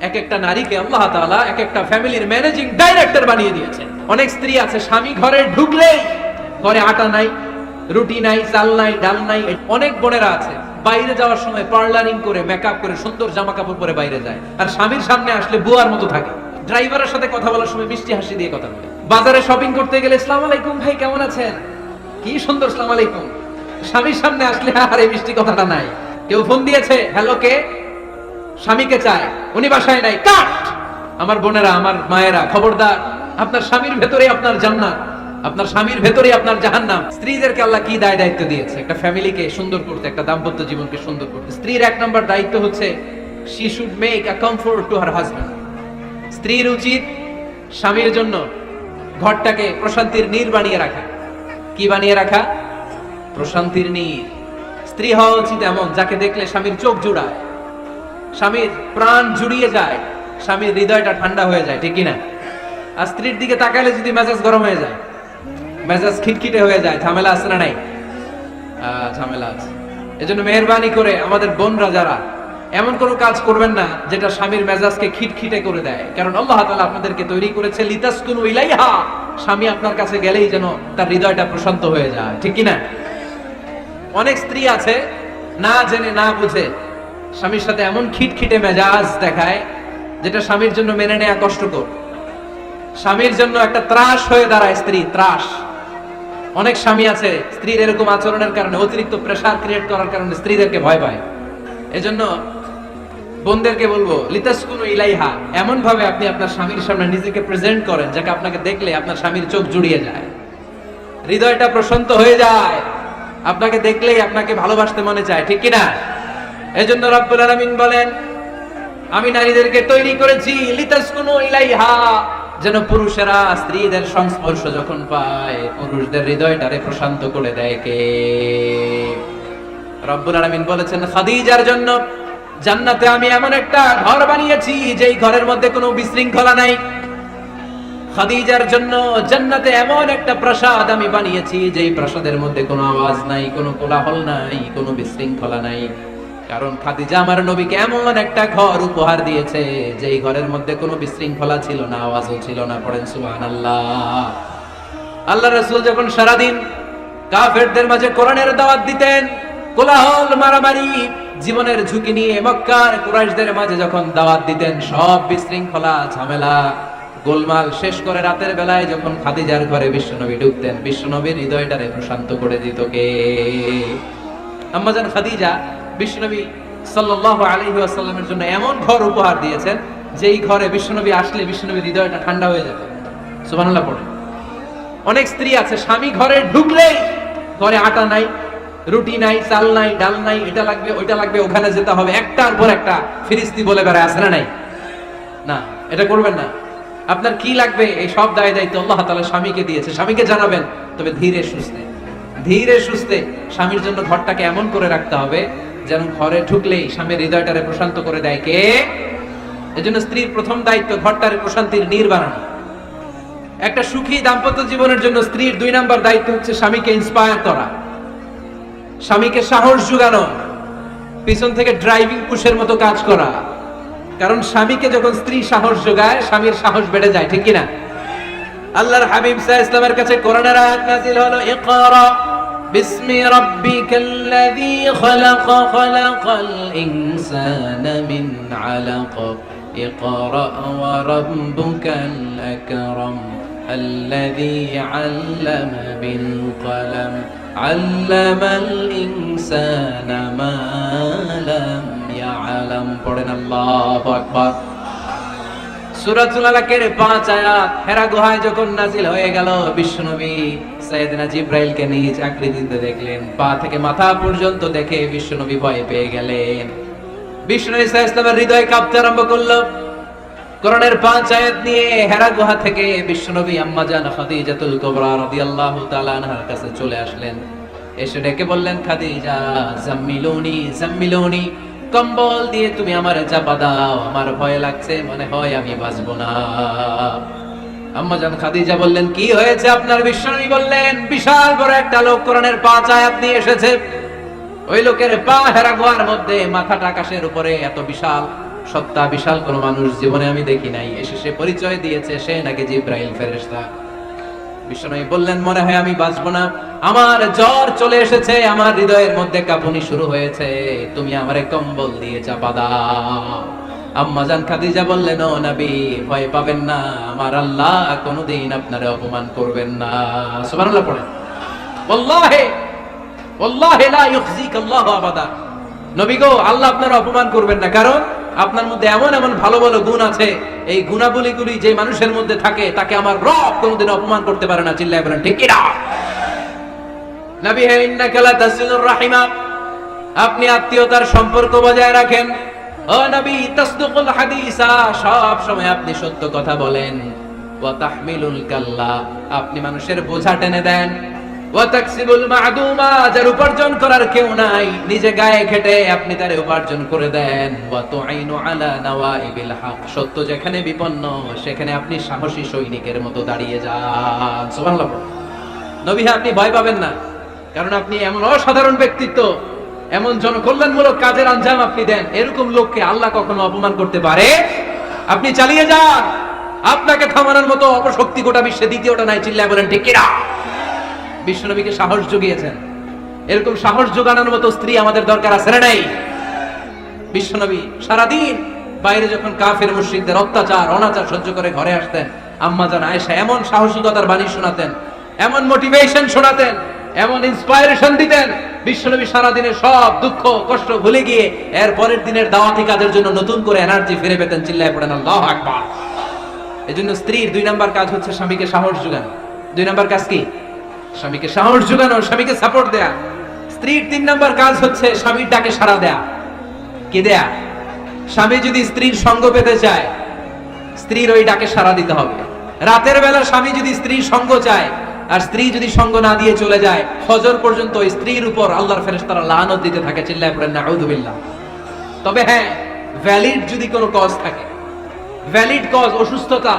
এক একটা নারীকে আল্লাহ তাআলা এক একটা ফ্যামিলির ম্যানেজিং ডাইরেক্টর বানিয়ে দিয়েছেন। অনেক স্ত্রী আছে স্বামী ঘরে ঢুকলেই ঘরে আটা নাই, রুটি নাই, চাল নাই, ডাল নাই। অনেক বোনেরা আছে বাইরে যাওয়ার সময় পার্লারিং করে মেকআপ করে সুন্দর জামা কাপড় পরে বাইরে যায়, আর স্বামীর সামনে আসলে বুয়ার মতো থাকে। ড্রাইভারের সাথে কথা বলার সময় মিষ্টি হাসি দিয়ে কথা বলে। বাজারে শপিং করতে গেলে আসসালামু আলাইকুম ভাই কেমন আছেন, কি সুন্দর আসসালামু আলাইকুম। স্বামীর সামনে আসলে আর এই মিষ্টি কথাটা নাই। কেউ ফোন দিয়েছে, হ্যালো কে, স্বামীকে চায়, উনি বাসায় নাই, কাট। আমার বোনেরা, আমার মায়েরা, খবরদার, আপনার স্বামীর ভেতরে আপনার জান্নাত, আপনার স্বামীর ভেতরে আপনার জাহান্নাম। স্ত্রীদেরকে আল্লাহ কি দায়িত্ব দিয়েছে? একটা ফ্যামিলিকে সুন্দর করতে, একটা দাম্পত্য জীবনকে সুন্দর করতে। স্ত্রীর এক নম্বর দায়িত্ব হচ্ছে she should make a comfort to her husband. স্ত্রীর উচিত স্বামীর জন্য ঘরটাকে প্রশান্তির নীড় বানিয়ে রাখা। কি বানিয়ে রাখা? প্রশান্তির নীড়। স্ত্রী হওয়া উচিত এমন যাকে দেখলে স্বামীর চোখ জুড়ায়, স্বামীর প্রাণ জুড়িয়ে যায়, স্বামীর হৃদয়টা ঠান্ডা হয়ে যায়, ঠিক কিনা? আর স্ত্রীর দিকে তাকালে যদি মেজাজ গরম হয়ে যায়, মেজাজ খিটখিটে হয়ে যায়, ঝামেলা আছে না নাই? ঝামেলা আছে। এজন্য মেহেরবানি করে আমাদের বোনরা যারা, এমন কোনো কাজ করবেন না যেটা স্বামীর মেজাজকে খিটখিটে করে দেয়। কারণ আল্লাহ তাআলা আপনাদেরকে তৈরি করেছে লিতাসকুনু ইলাইহা, স্বামী আপনার কাছে গেলেই যেন তার হৃদয়টা প্রশান্ত হয়ে যায়, ঠিক কিনা? অনেক স্ত্রী আছে না জেনে না বুঝে স্বামীর সাথে এমন খিটখিটে মেজাজ দেখায় যেটা স্বামীর জন্য মেনে নেওয়া কষ্টকর। স্বামীর জন্য একটা ত্রাস হয়ে দাঁড়ায় স্ত্রী, ত্রাস। অনেক স্বামী আছে স্ত্রীর এরকম আচরণের কারণে, অতিরিক্ত প্রেসার ক্রিয়েট করার কারণে স্ত্রীদেরকে ভয় পায়। এজন্য বোনদেরকে বলবো লিতাসকুনু ইলাইহা, এমন ভাবে আপনি আপনার স্বামীর সামনে নিজেকে প্রেজেন্ট করেন যাকে আপনাকে দেখলে আপনার স্বামীর চোখ জুড়িয়ে যায়, হৃদয়টা প্রশান্ত হয়ে যায়, আপনাকে দেখলেই আপনাকে ভালোবাসতে মনে চায়, ঠিক কিনা? এজন্য রব্বুল আলামিন বলেন আমি নারীদেরকে তৈরি করেছি লিতাসকুনু ইলাইহা, যেন পুরুষেরা স্ত্রীদের সংস্পর্শ যখন পায় পুরুষদের হৃদয়টারে প্রশান্ত করে দেয়। কে? রব্বুল আলামিন বলেছেন খাদিজার জন্য জান্নাতে আমি এমন একটা ঘর বানিয়েছি যেই ঘরের মধ্যে কোনো বিশৃঙ্খলা নাই। খাদিজার জন্য জান্নাতে এমন একটা প্রাসাদ আমি বানিয়েছি যেই প্রাসাদের মধ্যে কোনো আওয়াজ নাই, কোনো কোলাহল নাই, কোনো বিশৃঙ্খলা নাই। কারণ খাদিজা আমার নবীকে এমন একটা ঘর উপহার দিয়েছে যেই ঘরের মধ্যে কোনো বিশৃঙ্খলা ছিল না, আওয়াজও ছিল না। পড়েন সুবহানাল্লাহ। আল্লাহ রাসূল যখন সারাদিন কাফেরদের মাঝে কোরআনের দাওয়াত দিতেন, কোলাহল, মারামারি, জীবনের ঝুঁকি নিয়ে মক্কার কুরাইশদের মাঝে যখন দাওয়াত দিতেন, সব বিশৃঙ্খলা, ঝামেলা, গোলমাল শেষ করে রাতের বেলায় যখন খাদিজার ঘরে বিশ্বনবী ঢুকতেন, বিশ্বনবীর হৃদয়টারে প্রশান্ত করে দিত কে? আম্মাজান খাদিজা বিশ্বনবী সাল্লাল্লাহু আলাইহি ওয়াসাল্লামের জন্য এমন ঘর উপহার দিয়েছেন যেই ঘরে বিশ্বনবী আসলে বিশ্বনবীর হৃদয়টা ঠান্ডা হয়ে যেত। সুবহানাল্লাহ পড়ে। অনেক স্ত্রী আছে স্বামী ঘরে ঢুকলেই ঘরে আটা নাই, রুটি নাই, চাল নাই, ডাল নাই, এটা লাগবে ওইটা লাগবে, ওখানে যেতে হবে, একটার পর একটা ফিরিস্তি বলে বেড়ায়, আছে না নাই? না, এটা করবেন না। আপনার কি লাগবে এই সব দায় দায়িত্ব আল্লাহ তাআলা স্বামীকে দিয়েছে, স্বামীকে জানাবেন। তবে ধীরে সুস্থে, ধীরে সুস্থে স্বামীর জন্য ঘরটাকে এমন করে রাখতে হবে যেন ঘরে ঢুকলেই স্বামীর হৃদয়টারে প্রশান্ত করে দেয়। কে? এজন্য স্ত্রীর প্রথম দায়িত্ব ঘরটারে প্রশান্তির নীড় বানানো। একটা সুখী দাম্পত্য জীবনের জন্য স্ত্রীর 2 নাম্বার দায়িত্ব হচ্ছে স্বামীকে ইন্সপায়ার করা, স্বামীকে সাহস জোগানো, পিছন থেকে ড্রাইভিং পুশের মতো কাজ করা। কারণ স্বামীকে যখন স্ত্রী সাহস যোগায়, স্বামীর সাহস বেড়ে যায়, ঠিক কিনা? আল্লাহর হাবিব সাল্লাল্লাহু আলাইহি ওয়াসাল্লামের কাছে কোরআনের আয়াত নাযিল হলো, ইকরা বিসমি রাব্বিকাল্লাযী খালাক, খালাকাল ইনসানা মিন আলাক, ইকরা ওয়া রাব্বুকাল আকরাম আল্লাযী আল্লামা বিল কলম আল্লামাল ইনসানা মা লাম ইয়ালাম। পড়েন আল্লাহু আকবার। সূরাতুল আলাকের 5 আয়াত হেরা গুহায় যখন নাজিল হয়ে গেল, বিশ্বনবী সাইয়েদনা জিবরাইলকে নিজ আকৃতিতে দেখলেন, পা থেকে মাথা পর্যন্ত দেখে বিশ্বনবী ভয় পেয়ে গেলেন। বিশ্বনবী সাল্লাল্লাহু আলাইহি ওয়াসাল্লামের হৃদয় কাঁপতে আরম্ভ করলো। কোরআনের 5 আয়াত নিয়ে হেরা গুহা থেকে বিশ্বনবী আম্মা জান খাদিজাতুল কুবরা রাদিয়াল্লাহু তাআলা আনহার কাছে চলে আসলেন। এসে ডেকে বললেন, খাদিজা জাম্মিলুনি জাম্মিলুনি, কম্বল দিয়ে তুমি আমারে চাপা দাও, আমার ভয় লাগছে, মনে হয় আমি বাঁচবো না। আম্মা জান খাদিজা বললেন, কি হয়েছে আপনার? বিশ্বনবী বললেন, বিশাল বড় একটা লোক কোরআনের 5 আয়াত নিয়ে এসেছে। ওই লোকের পা হেরা গুহার মধ্যে, মাথাটা আকাশের উপরে, এত বিশাল সত্তা বিশাল কোন মানুষ জীবনে আমি দেখি নাই, এসে সে পরিচয় দিয়েছে সে নাকি জিব্রাইল ফেরেশতা। বিশ্বনবী বললেন, মনে হয় আমি বাঁচবো না, আমার জ্বর চলে এসেছে, আমার হৃদয়ের মধ্যে কাঁপুনি শুরু হয়েছে, তুমি আমারে কম্বল দিয়ে চাপা দাও। আম্মা জান খাদিজা বললেন, ও নবী ভয় পাবেন না, আমার আল্লাহ কোনোদিন আপনারে অপমান করবেন না। সুবহানাল্লাহ পড়েন। ওয়াল্লাহি ওয়াল্লাহি লা ইউখজিক আল্লাহু আবাদা। নবী গো, আল্লাহ আপনার অপমান করবেন না, কারণ আপনার মধ্যে এমন এমন ভালো ভালো গুণ আছে, এই গুণাবলীগুলি যে মানুষের মধ্যে থাকে তাকে আমার রব কোনোদিন অপমান করতে পারে না। চিল্লায় বলেন ঠিক কিনা? নবী হে, ইন্নাকা লা তাসিলুর রাহিমা, আপনি আত্মীয়তার সম্পর্ক বজায় রাখেন। ও নবী, তাসদুকুল হাদিসা, সব সময় আপনি সত্য কথা বলেন। ওয়া তাহমিলুল কাল্লা, আপনি মানুষের বোঝা টেনে দেন। ওয়া তাকসিবুল মা'দুমা, যার উপার্জন করার কেউ নাই, নিজে গায়ে খেটে আপনি তারে উপার্জন করে দেন। ওয়া তুঈনু আলা নাওয়াইবিল হক, সত্য যেখানে বিপন্ন সেখানে আপনি সাহসী সৈনিকের মতো দাঁড়িয়ে যান। সুবহানাল্লাহ। নবী, আপনি ভয় পাবেন না, কারণ আপনি এমন অসাধারণ ব্যক্তিত্ব, এমন জনকল্যাণমূলক কাজের আঞ্জাম আপনি দেন, এরকম লোককে আল্লাহ কখনো অপমান করতে পারে? আপনি চালিয়ে যান, আপনাকে থামানোর মতো অপশক্তি গোটা বিশ্বে দ্বিতীয়টা নাই। চিল্লায় বলেন ঠিক কিনা? বিশ্বনবীকে সাহস জুগিয়েছেন, এরকম সাহস জোগানোর মতো স্ত্রী আমাদের দরকার আছে না নাই? বিশ্বনবী সারাদিন বাইরে যখন কাফের মুশরিকদের অত্যাচার অনাচার সহ্য করে ঘরে আসতেন, আম্মা জান আয়েশা এমন সাহসিকতার বাণী শোনাতেন, এমন মোটিভেশন শোনাতেন, এমন ইন্সপায়ারেশন দিতেন, বিশ্বনবী সারাদিনের সব দুঃখ কষ্ট ভুলে গিয়ে এর পরের দিনের দাওয়াতি কাজের জন্য নতুন করে এনার্জি ফিরে পেতেন। চিল্লায় পড়েন আল্লাহু আকবার। এজন্য স্ত্রীর 2 নাম্বার কাজ হচ্ছে স্বামীকে সাহস যোগানো। 2 নাম্বার কাজ কি? স্বামীকে সাহস যোগানো, স্বামীকে সাপোর্ট দেয়া। স্ত্রীর 3 নাম্বার কাজ হচ্ছে স্বামীর ডাকে সাড়া দেয়া। কি দেয়া? স্বামী যদি স্ত্রীর সঙ্গ পেতে চায়, স্ত্রীর ওই ডাকে সাড়া দিতে হবে। রাতের বেলা স্বামী যদি স্ত্রীর সঙ্গ চায়, আর স্ত্রী যদি সঙ্গ না দিয়ে চলে যায়, ফজর পর্যন্ত ওই স্ত্রীর উপর আল্লাহর ফেরেশতারা লানত দিতে থাকে। চিল্লায় পড়েন নাউযুবিল্লাহ। তবে হ্যাঁ, ভ্যালিড যদি কোনো কজ থাকে, ভ্যালিড কজ, অসুস্থতা,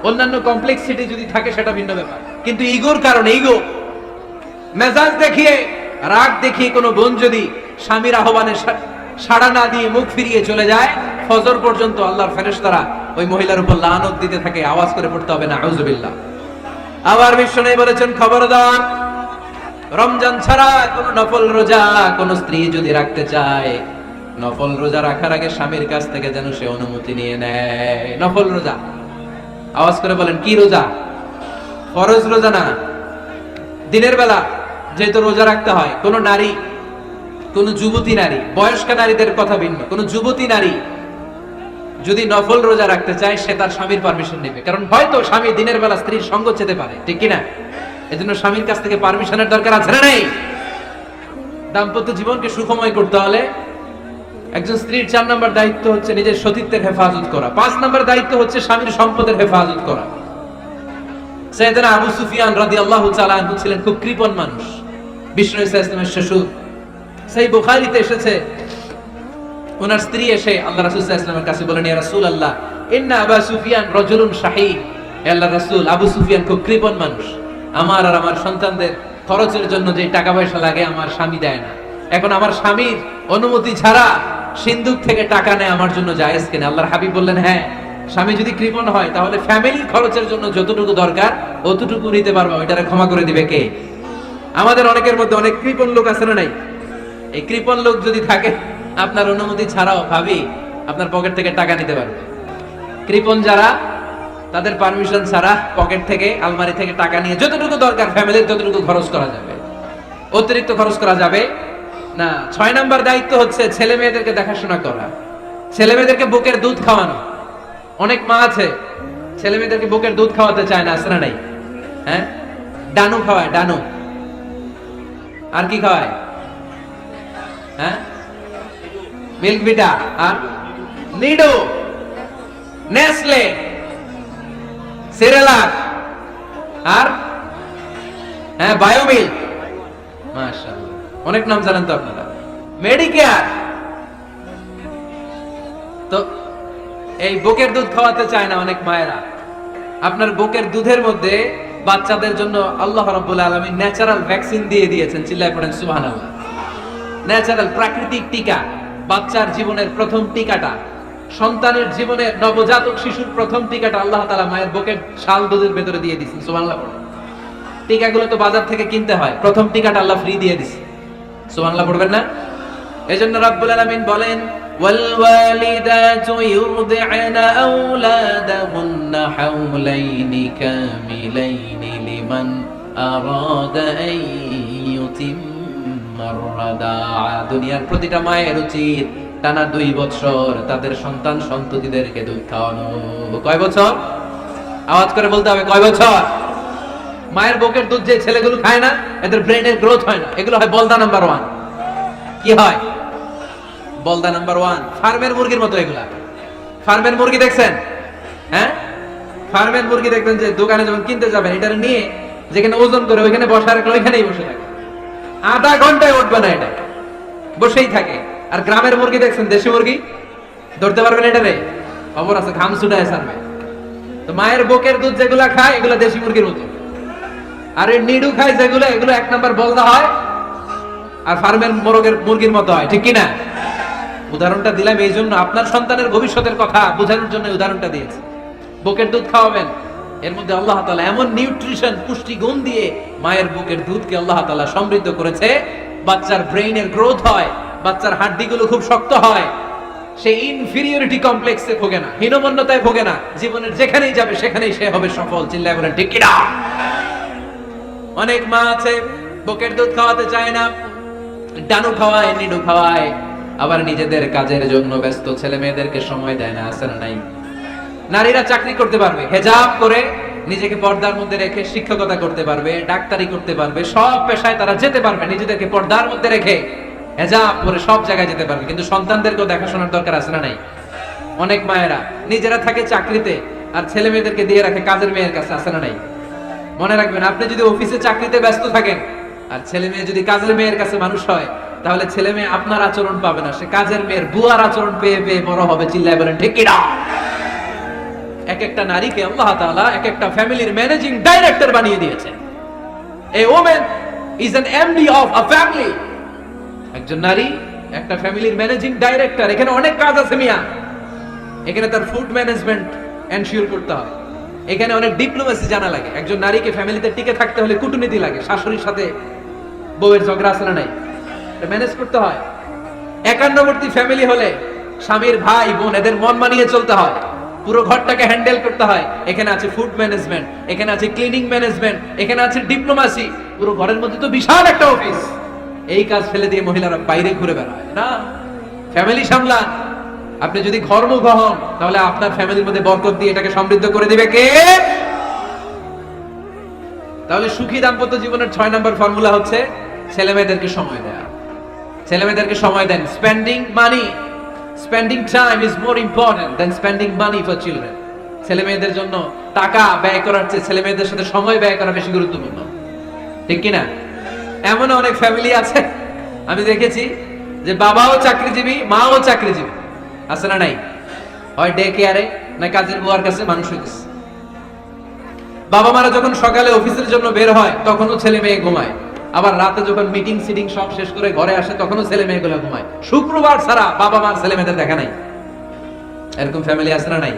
অন্যান্য কমপ্লেক্সিটি যদি থাকে সেটা ভিন্ন ব্যাপার, কিন্তু ইগোর কারণে, ইগো, মেজাজ দেখিয়ে, রাগ দেখিয়ে কোনো বোন যদি স্বামীর আহ্বানে সাড়া না দিয়ে মুখ ফিরিয়ে চলে যায়, ফজর পর্যন্ত আল্লাহর ফেরেশতারা ওই মহিলার উপর লানত দিতে থাকে। আওয়াজ করে পড়তে হবে নাউযুবিল্লাহ। আবার বিশ্বনবী বলেছেন, খবরদার, রমজান ছাড়া কোন নফল রোজা কোন স্ত্রী যদি রাখতে চায়, নফল রোজা রাখার আগে স্বামীর কাছ থেকে যেন সে অনুমতি নিয়ে নেয়। নফল রোজা, আওয়াজ করে বলেন কি রোজা? ফরজ রোজা না। দিনের বেলা যেহেতু রোজা রাখতে হয়, কোন নারী, কোন যুবতী নারী, বয়স্ক নারীদের কথা ভিন্ন, কোন যুবতী নারী যদি নফল রোজা রাখতে চায়, সে তার স্বামীর পারমিশন নেবে, কারণ হয়তো স্বামী দিনের বেলা স্ত্রীর সঙ্গ চেতে পারে, ঠিক কিনা? এজন্য স্বামীর কাছ থেকে পারমিশনের দরকার আছে না নেই? দাম্পত্য জীবনকে সুখময় করতে হলে একজন স্ত্রীর 4 নম্বর দায়িত্ব হচ্ছে নিজের সতীত্বের হেফাজত করা, 5 নম্বর দায়িত্ব হচ্ছে স্বামীর সম্পদের হেফাজত করা। সাইয়েদনা আবু সুফিয়ান রাদিয়াল্লাহু তাআলা আনহু ছিলেন খুব কৃপণ মানুষ, বিষ্ণু ইসলামের শ্বশুর। সেই বুখারীতে এসেছে, ওনার স্ত্রী এসে আল্লাহ রাসূল সাল্লাল্লাহু আলাইহি ওয়াসাল্লামের কাছে বলেন, ইয়া রাসূলুল্লাহ, ইন্না আবু সুফিয়ান রাজুলুন শাহী। আল্লাহর রাসূল, আবু সুফিয়ান খুব কৃপণ মানুষ, আমার আর আমার সন্তানদের খরচের জন্য যে টাকা পয়সা লাগে আমার স্বামী দেয় না। এখন আমার স্বামীর অনুমতি ছাড়া সিন্ধুক থেকে টাকা নেয় আমার জন্য জায়েজ কিনা? আল্লাহর হাবিব বললেন, হ্যাঁ, স্বামী যদি কৃপণ হয় তাহলে ফ্যামিলির খরচের জন্য যতটুকু দরকার অতটুকু নিতে পারবা, ওইটারে ক্ষমা করে দিবে কে? আমাদের অনেকের মধ্যে অনেক কৃপণ লোক আছে না নাই? এই কৃপণ লোক যদি থাকে, আপনার অনুমতি ছাড়াও ভাবি আপনার পকেট থেকে টাকা নিতে পারবে। কৃপণ যারা, তাদের পারমিশন ছাড়া পকেট থেকে, আলমারি থেকে টাকা নিয়ে যতটুকু দরকার ফ্যামিলির ততটুকু খরচ করা যাবে, অতিরিক্ত খরচ করা যাবে না। 6 নম্বর দায়িত্ব হচ্ছে ছেলে মেয়েদেরকে দেখাশোনা করা, ছেলে মেয়েদেরকে বুকের দুধ খাওয়ানো। অনেক মা আছে ছেলে মেয়েদেরকে বুকের দুধ খাওয়াতে চায় না, আছে না নাই? হ্যাঁ, ডানু খাওয়ায়, ডানু। আর কি খাওয়ায়? হ্যাঁ, মিল্ক ভিটা, আর নিডো, নেসলে, সেরেলাক, আর হ্যাঁ বায়োমিল্ক। মাশাআল্লাহ, অনেক নাম জানেন তো আপনারা। মেডিকেয়ার। তো এই বুকের দুধ খাওয়াতে চায় না অনেক মায়েরা। আপনার বুকের দুধের মধ্যে বাচ্চাদের জন্য আল্লাহ রাব্বুল আলামিন ন্যাচারাল ভ্যাকসিন দিয়ে দিয়েছেন। চিল্লায় পড়েন সুবহানাল্লাহ। ন্যাচারাল, প্রাকৃতিক টিকা, বাচ্চার জীবনের প্রথম টিকাটা সন্তানের জীবনের নবজাতক শিশুর প্রথম টিকাটা আল্লাহ তাআলা মায়ের বুকের শাল দুধের ভেতরে দিয়ে দিয়েছেন। সুবহানাল্লাহ। টিকাগুলো তো বাজার থেকে কিনতে হয়, প্রথম টিকাটা আল্লাহ ফ্রি দিয়ে দিয়েছে। সুবহানাল্লাহ পড়বেন না? এজন্য রাব্বুল আলামিন বলেন ওয়াল ওয়ালিদাতু ইউরদি'না আওলাদাহুন্না হাওলাইনি কামিলাইনি লিমান আরাদা আন ইউতিম্মার রাদা'a। দুনিয়ার প্রতিটা মায়ের উচিত টানা 2 বছর তাদের সন্তান সন্ততিদেরকে দুধ খাওয়ানো। কয় বছর? আওয়াজ করে বলতে হবে, কয় বছর? মায়ের বুকের দুধ যে ছেলেগুলো খায় না, এদের ব্রেনের গ্রোথ হয় না, এগুলো হয় বলদা নাম্বার 1। কি হয়? বলদা নাম্বার 1। ফার্মের মুরগির মতো এগুলা। ফার্মের মুরগি দেখছেন? হ্যাঁ, ফার্মের মুরগি দেখবেন যে দোকানে যখন কিনতে যাবেন, এটা নিয়ে যেখানে ওজন করে ওইখানে বসা রাখলে ওইখানেই বসে থাকে, আধা ঘন্টায় উঠবে না, এটা বসেই থাকে। আর গ্রামের মুরগি দেখছেন, দেশি মুরগি, ধরতে পারবেন এটারে? খবর আছে, ঘাম ছুটায় ছাড়বে। তো মায়ের বুকের দুধ যেগুলা খায় এগুলা দেশি মুরগির মতো, আর এই নিডু খায় যেগুলো, এগুলো 1 নাম্বার বলদা হয়, আর ফার্মের মুরগির মতো হয়। ঠিক কি না? উদাহরণটা দিলাম এই জন্য, আপনার সন্তানের ভবিষ্যতের কথা বোঝানোর জন্য উদাহরণটা দিয়েছি। বুকের দুধ খাওয়াবেন, এর মধ্যে আল্লাহ তাআলা এমন নিউট্রিশন, পুষ্টি গুণ দিয়ে মায়ের বুকের দুধকে আল্লাহ তাআলা সমৃদ্ধ করেছে, বাচ্চার ব্রেইনের গ্রোথ হয়, বাচ্চার হাড্ডিগুলো খুব শক্ত হয়, সে ইনফিরিয়রিটি কমপ্লেক্সে ভোগে না, হীনমন্যতায় ভোগে না, জীবনের যেখানেই যাবে সেখানেই সে হবে সফল। চিল্লায় বলেন ঠিক কি না? অনেক মা আছে বুকের দুধ খাওয়াতে চায় না, ডানু খাওয়ায়, নিডু খাওয়ায়, আবার নিজেদের কাজের জন্য ব্যস্ত, ছেলে মেয়েদেরকে সময় দেয় না। আছে না নাই? নারীরা চাকরি করতে পারবে, হেজাব করে নিজেকে পর্দার মধ্যে রেখে শিক্ষকতা করতে পারবে, ডাক্তারি করতে পারবে, সব পেশায় তারা যেতে পারবে, নিজেদেরকে পর্দার মধ্যে রেখে হেজাব করে সব জায়গায় যেতে পারবে। কিন্তু সন্তানদেরকেও দেখাশোনার দরকার আছে না নাই? অনেক মায়েরা নিজেরা থাকে চাকরিতে আর ছেলে মেয়েদেরকে দিয়ে রাখে কাজের মেয়ের কাছে। আছে না নাই? মনে রাখবেন, আপনি যদি অফিসে চাকরিতে ব্যস্ত থাকেন আর ছেলে মেয়ে যদি কাজের মেয়ের কাছে মানুষ হয়, তাহলে ছেলে মেয়ে আপনার আচরণ পাবে না, সে কাজের মেয়ের বুয়ার আচরণ পেয়ে পেয়ে বড় হবে। চিল্লায় বলেন ঠিক কি না? এক একটা নারীকে আল্লাহ তাআলা এক একটা ফ্যামিলির ম্যানেজিং ডাইরেক্টর বানিয়ে দিয়েছে। A woman is an MD of a family. একজন নারী একটা ফ্যামিলির ম্যানেজিং ডাইরেক্টর। এখানে অনেক কাজ আছে মিয়া। এখানে তার ফুড ম্যানেজমেন্ট এনশিওর করতে হয়, এখানে অনেক ডিপ্লোমেসি জানা লাগে। একজন নারীকে ফ্যামিলিতে টিকে থাকতে হলে কূটনীতি লাগে, শাশুড়ির সাথে বউয়ের ঝগড়া আছে না নাই, এটা ম্যানেজ করতে হয়। একান্নবর্তী ফ্যামিলি হলে স্বামীর ভাই বোন এদের মন মানিয়ে চলতে হয়, পুরো ঘরটাকে হ্যান্ডেল করতে হয়। এখানে আছে ফুড ম্যানেজমেন্ট, এখানে আছে ক্লিনিং ম্যানেজমেন্ট, এখানে আছে ডিপ্লোমেসি। পুরো ঘরের মধ্যে তো বিশাল একটা অফিস। এই কাজ ফেলে দিয়ে মহিলারা বাইরে ঘুরে বেড়ায় না, ফ্যামিলি সামলান। আপনি যদি ঘরমুখ হন তাহলে আপনার ফ্যামিলির মধ্যে বরকত দিয়ে এটাকে সমৃদ্ধ করে দিবে কে? তাহলে সুখী দাম্পত্য জীবনের 6 নম্বর ফর্মুলা হচ্ছে ছেলে মেয়েদেরকে সময় দেয়া। ছেলে মেয়েদেরকে সময় দেন। Spending money, spending time is more important than spending money for children. ছেলে মেয়েদের জন্য টাকা ব্যয় করার চেয়ে ছেলে মেয়েদের সাথে সময় ব্যয় করা বেশি গুরুত্বপূর্ণ। ঠিক কি না? এমন অনেক ফ্যামিলি আছে আমি দেখেছি যে বাবাও চাকরিজীবী, মাও চাকরিজীবী। আছে না নাই? হয় ডে কেয়ারে না কাজের বুয়ার কাছে মানুষ হইতেছে। বাবা মারা যখন সকালে অফিসের জন্য বের হয় তখনও ছেলে মেয়ে ঘুমায়, আবার রাতে যখন মিটিং সিটিং সব শেষ করে ঘরে আসে তখনও ছেলে মেয়েগুলো ঘুমায়। শুক্রবার ছাড়া বাবা মার ছেলে মেয়েদের দেখা নাই। এরকম ফ্যামিলি আছে না নাই?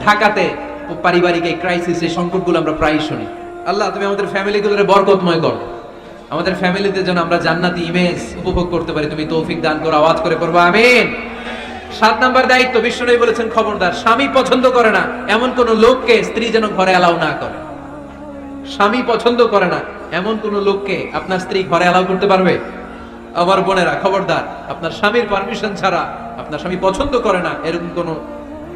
ঢাকাতে পারিবারিক এই ক্রাইসিস, এই সংকটগুলো আমরা প্রায়ই শুনি। আল্লাহ তুমি আমাদের ফ্যামিলিগুলোরে বরকতময় করো, আমাদের ফ্যামিলিতে যেন আমরা জান্নাতি ইমেজ উপভোগ করতে পারি, তুমি তৌফিক দান করো। আওয়াজ করে পড়বো আমিন। 7 নাম্বার দায়িত্ব, বিশ্বনবী বলেছেন খবরদার, স্বামী পছন্দ করে না এমন কোন লোককে স্ত্রী যেন ঘরে অ্যালাউ না করে। স্বামী পছন্দ করে না এমন কোন লোককে আপনার স্ত্রী ঘরে অ্যালাউ করতে পারবে? আমার বোনেরা খবরদার, আপনার স্বামীর পারমিশন ছাড়া, আপনার স্বামী পছন্দ করে না এরকম কোন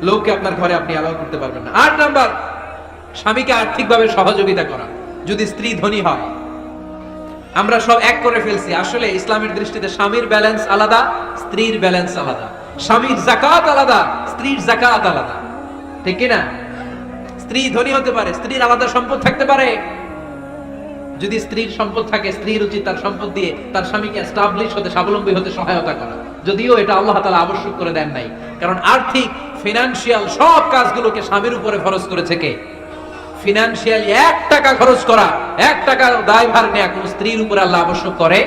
লোককে আপনার ঘরে আপনি অ্যালাউ করতে পারবেন না। 8 নাম্বার, স্বামীকে আর্থিকভাবে সহযোগিতা করা, যদি স্ত্রী ধনী হয়। আমরা সব এক করে ফেলছি, আসলে ইসলামের দৃষ্টিতে স্বামীর ব্যালেন্স আলাদা, স্ত্রীর ব্যালেন্স আলাদা। স্বামীর যাকাত আলাদা, স্ত্রীর যাকাত আলাদা। ঠিক কি না? স্ত্রী ধনী হতে পারে, স্ত্রীর আলাদা সম্পদ থাকতে পারে। যদি স্ত্রীর সম্পদ থাকে, স্ত্রীর উচিত তার সম্পদ দিয়ে তার স্বামীকে এস্টাবলিশ হতে, স্বাবলম্বী হতে সহায়তা করা। যদিও এটা আল্লাহ তাআলা আবশ্যক করে দেন নাই, কারণ আর্থিক ফিনান্সিয়াল সব কাজগুলোকে স্বামীর উপরে ফরজ করেছে কে? ফিনান্সিয়ালি 1 টাকা খরচ করা, 1 টাকা দায়ভার নেওয়া কোন স্ত্রীর উপরে আল্লাহ আবশ্যক করে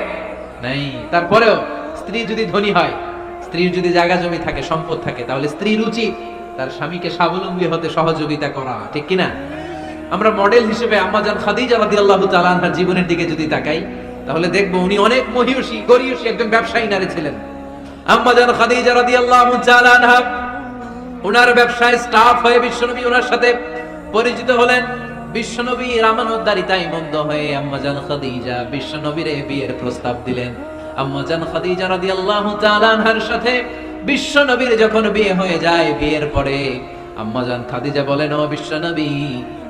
নাই। তারপরেও স্ত্রী যদি ধনী হয়, স্ত্রীর যদি জায়গা জমি থাকে, সম্পদ থাকে, তাহলে স্ত্রীর উচিত তার স্বামীকে স্বাবলম্বী হতে সহযোগিতা করা, ঠিক কিনা? আমরা মডেল হিসেবে আম্মাজান খাদিজা রাদিয়াল্লাহু তাআলা আনহার জীবনের দিকে যদি তাকাই, তাহলে দেখবো উনি অনেক মহিয়সী গরিয়সী একজন ব্যবসায়ী নারী ছিলেন। আম্মাজান খাদিজা রাদিয়াল্লাহু তাআলা আনহা ওনার ব্যবসায় স্টাফ হয়ে বিশ্বনবী ওনার সাথে পরিচিত হলেন। বিশ্বনবীর আমানতদারিতায় মন্দ হয়ে আম্মাজান খাদিজা বিশ্বনবীর বিয়ের প্রস্তাব দিলেন। আম্মাজান খাদিজা রাদিয়াল্লাহু তাআলা আনহার সাথে বিশ্বনবীর যখন বিয়ে হয়ে যায়, বিয়ের পরে আম্মাজান খাদিজা বলেন, ও বিশ্বনবী,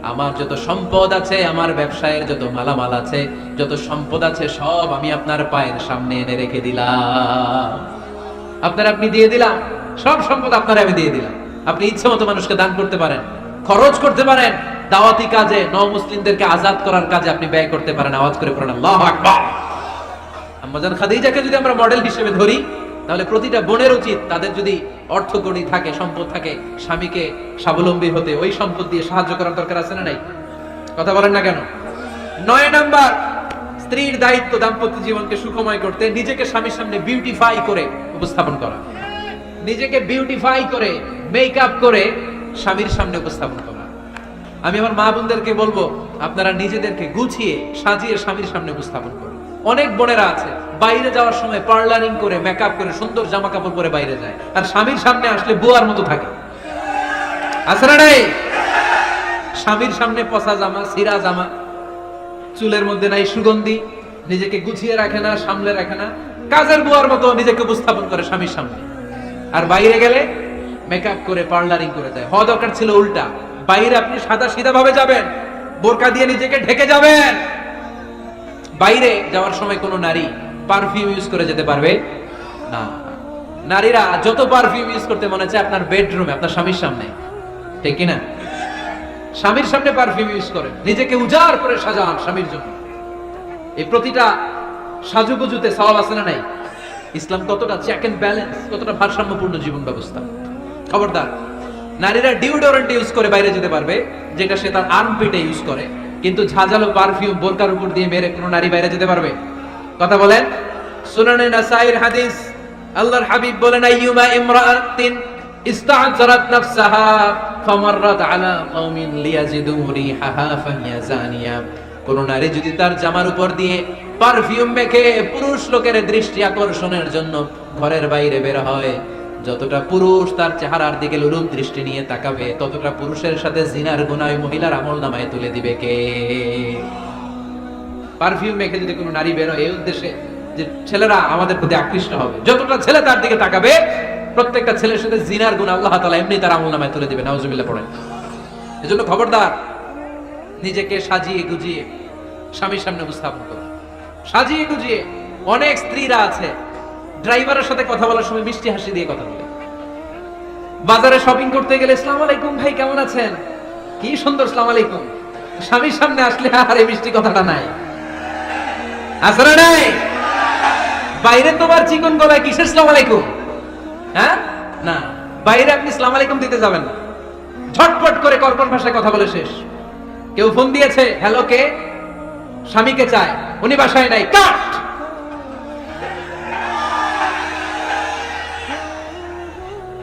আমার যত সম্পদ আছে, আমার ব্যবসায়ের যত মালামাল আছে, যত সম্পদ আছে, সব আমি আপনার পায়ের সামনে এনে রেখে দিলাম। আপনি দিয়ে দিলাম, সব সম্পদ আপনার আমি দিয়ে দিলাম। আপনি ইচ্ছে মতো মানুষকে দান করতে পারেন, খরচ করতে পারেন, দাওয়াতি কাজে, মুসলিমদেরকে আজাদ করার কাজে আপনি ব্যয় করতে পারেন। আওয়াজ করে পড়েন আল্লাহু আকবার। আম্মাজান খাদিজাকে যদি আমরা মডেল হিসেবে ধরি, তাহলে প্রতিটা বোনের উচিত তাদের যদি অর্থকড়ি থাকে, সম্পদ থাকে, স্বামীকে স্বাবলম্বী হতে ওই সম্পদ দিয়ে সাহায্য করার দরকার আছে না নাই? কথা বলেন না কেন? 9 নাম্বার, স্ত্রীর দায়িত্ব দাম্পত্য জীবনকে সুখময় করতে নিজেকে স্বামীর সামনে বিউটিফাই করে উপস্থাপন করা। নিজেকে বিউটিফাই করে, মেকআপ করে স্বামীর সামনে উপস্থাপন করা। আমি আমার মা বোনদেরকে বলবো, আপনারা নিজেদেরকে গুছিয়ে সাজিয়ে স্বামীর সামনে উপস্থাপন করুন। অনেক বোনেরা আছে বাইরে যাওয়ার সময় পার্লারিং করে, মেকআপ করে, সুন্দর জামা কাপড় পরে বাইরে যায়, আর স্বামীর সামনে আসলে বুয়ার মতো থাকে। আছে না নাই? স্বামীর সামনে পচা জামা, ছিঁড়া জামা, চুলের মধ্যে নাই সুগন্ধি, নিজেকে গুছিয়ে রাখে না, সামলে রাখে না, কাজের বুয়ার মতো নিজেকে উপস্থাপন করে স্বামীর সামনে। আর বাইরে গেলে মেকআপ করে, পার্লারিং করে যায়। হওয়া দরকার ছিল উল্টা। বাইরে আপনি সাদা সিধা ভাবে যাবেন, বোরকা দিয়ে নিজেকে ঢেকে যাবেন। বাইরে যাওয়ার সময় কোনো নারী পারফিউম ইউজ করে যেতে পারবে না। নারীরা যত পারফিউম ইউজ করতে মনে চায় আপনার বেডরুমে, আপনার স্বামীর সামনে, ঠিক কিনা? স্বামীর সামনে পারফিউম ইউজ করেন, নিজেকে উজাড় করে সাজান স্বামীর জন্য। এই প্রতিটা সাজুগুজুতে সওয়াব আছে না নাই? ইসলাম কতটা চেক এন্ড ব্যালেন্স, কতটা ভারসাম্যপূর্ণ জীবন ব্যবস্থা। খবরদার, নারীরা ডিওডোরেন্ট ইউজ করে বাইরে যেতে পারবে, যেটা সে তার আর্মপিটে ইউজ করে, কিন্তু ঝাঁঝালো পারফিউম বোরকার উপর দিয়ে মেরে কোনো নারী বাইরে যেতে পারবে? কথা বলেন। সুনানে নাসাইর হাদিস, আল্লাহর হাবিব বলেন, আইয়ুমা ইমরাআতিন ইস্তা'জারাত নাফসাহা ফামাররাত আলা কওমিন লিয়াজিদু রিহাহা ফাহিয়া জানিয়া। কোন নারী যদি তার জামার উপর দিয়ে পারফিউম মেখে পুরুষ লোকের দৃষ্টি আকর্ষণের জন্য ঘরের বাইরে বের হয়, যতটা পুরুষ তার চেহারার দিকে লোলুপ দৃষ্টি নিয়ে তাকাবে, ততটা পুরুষের সাথে জিনার গুনাহ মহিলার আমলনামায় তুলে দিবে কে? পারফিউম মেখে যদি কোনো নারী বের হয় এই উদ্দেশ্যে যে ছেলেরা আমাদের প্রতি আকৃষ্ট হবে, যতটা ছেলে তার দিকে তাকাবে, প্রত্যেকটা ছেলের সাথে জিনার গুনাহ আল্লাহ তাআলা এমনি তার আমলনামায় তুলে দিবে। নাউজুবিল্লাহ পড়েন। এজন্য খবরদার, নিজেকে সাজিয়ে গুজিয়ে স্বামীর সামনে উপস্থাপন করো। সাজিয়ে গুজিয়ে অনেক স্ত্রীরা আছে ড্রাইভারের সাথে কথা বলার সময় মিষ্টি হাসি দিয়ে কথা বলে। বাজারে শপিং করতে গেলে আসসালামু আলাইকুম ভাই, কেমন আছেন? কি সুন্দর আসসালামু আলাইকুম। স্বামীর সামনে আসলে আর এই মিষ্টি কথাটা নাই। আসলে নাই। বাইরে তোমার চিকন গলায় কিসের আসসালামু আলাইকুম? হ্যাঁ, না, বাইরে আপনি আসসালামু আলাইকুম দিতে যাবেন না। ঝটপট করে কর্কশ ভাষায় কথা বলে শেষ। কেউ ফোন দিয়েছে, হ্যালো, কে? স্বামীকে চায়, উনি বাসায় নাই, কাট।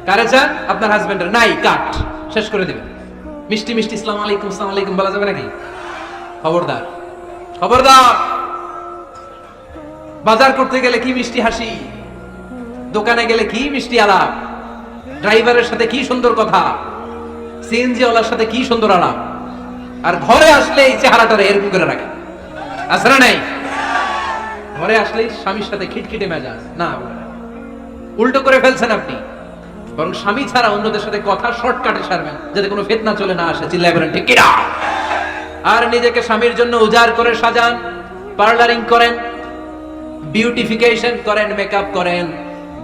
কারে চান? আপনার হাজবেন্ডের, নাই, কাট, শেষ করে দিবেন। মিষ্টি মিষ্টি আসসালামু আলাইকুম, আসসালামু আলাইকুম বলা যাবে নাকি? খবরদার, খবরদার। বাজার করতে গেলে কি মিষ্টি হাসি, দোকানে গেলে কি মিষ্টি আলাপ, ড্রাইভারের সাথে কি সুন্দর কথা, সিএনজি ওয়ালার সাথে কি সুন্দর আলাপ, আর ঘরে আসলে এই চেহারাটা এরকম করে রাখে। আসলে নাই? ঘরে আসলেই স্বামীর সাথে খিটখিটে মেজাজ, না, উল্টো করে ফেলছেন আপনি। বরং স্বামী ছাড়া অন্যদের সাথে কথা শর্টকাটে সারবেন, যাতে কোনো ফিতনা চলে না আসে। চিল্লায় বলেন ঠিক কিনা? আর নিজেকে স্বামীর জন্য উজাড় করে সাজান, পার্লারিং করেন, বিউটিফিকেশন করেন, মেকআপ করেন,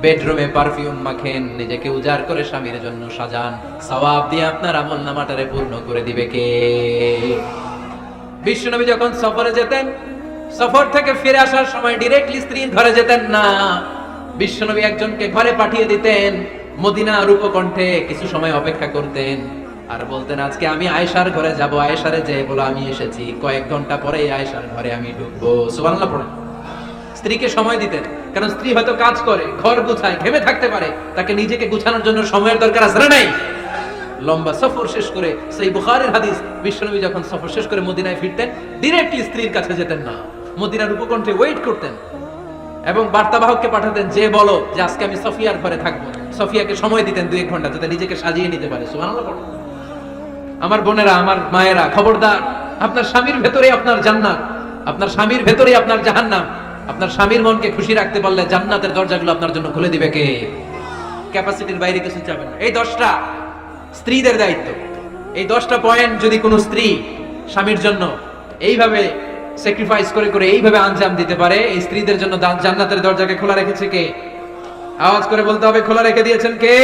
বেডরুমে পারফিউম মাখেন, নিজেকে উজাড় করে স্বামীর জন্য সাজান। সওয়াব দিয়ে আপনার আমলনামাটারে পূর্ণ করে দিবে কে? বিশ্বনবী যখন সফরে যেতেন, সফর থেকে ফিরে আসার সময় ডিরেক্টলি স্ত্রীর ঘরে যেতেন না। বিশ্বনবী একজনকে ঘরে পাঠিয়ে দিতেন, মদিনা রূপকণ্ঠে কিছু সময় অপেক্ষা করতেন, আর বলতেন, আজকে আমি আয়েশার ঘরে যাব। আয়েশারে যে বলো আমি এসেছি, কয়েক ঘন্টা পরে আয়েশার ঘরে আমি ঢুকবো। সুবহানাল্লাহ পড়েন। স্ত্রীকে সময় দিতেন, কারণ স্ত্রী হয়তো কাজ করে, ঘর গুছায়, ঘেমে থাকতে পারে, তাকে নিজেকে গুছানোর জন্য সময়ের দরকার আছে না নাই? লম্বা সফর শেষ করে, সেই বুখারীর হাদিস, বিশ্বনবী যখন সফর শেষ করে মদিনায় ফিরতেন, ডিরেক্টলি স্ত্রীর কাছে যেতেন না, মদিনার উপকণ্ঠে ওয়েট করতেন এবং বার্তাবাহককে পাঠাতেন, যে বলো যে আজকে আমি সফিয়ার ঘরে থাকবো। সফিয়াকে সময় দিতেন 2-1 ঘন্টা, যাতে নিজেকে সাজিয়ে নিতে পারে। সুবহানাল্লাহ। আমার বোনেরা, আমার মায়েরা, খবরদার, আপনার স্বামীর ভেতরে আপনার জান্নাত, আপনার স্বামীর ভেতরে আপনার জাহান্নাম। আপনার স্বামীর মনকে খুশি রাখতে পারলে জান্নাতের দরজাগুলো আপনার জন্য খুলে দিবে কে? ক্যাপাসিটির বাইরে কিছু চাবেন না। এই 10টা স্ত্রীদের দায়িত্ব। এই 10টা পয়েন্ট যদি কোনো স্ত্রী স্বামীর জন্য এইভাবে স্যাক্রিফাইস করে করে এইভাবে আঞ্জাম দিতে পারে, এই স্ত্রীদের জন্য জান্নাতের দরজাকে খোলা রেখেছে কে? আওয়াজ করে বলতে হবে, খোলা রেখে দিয়েছেন কে?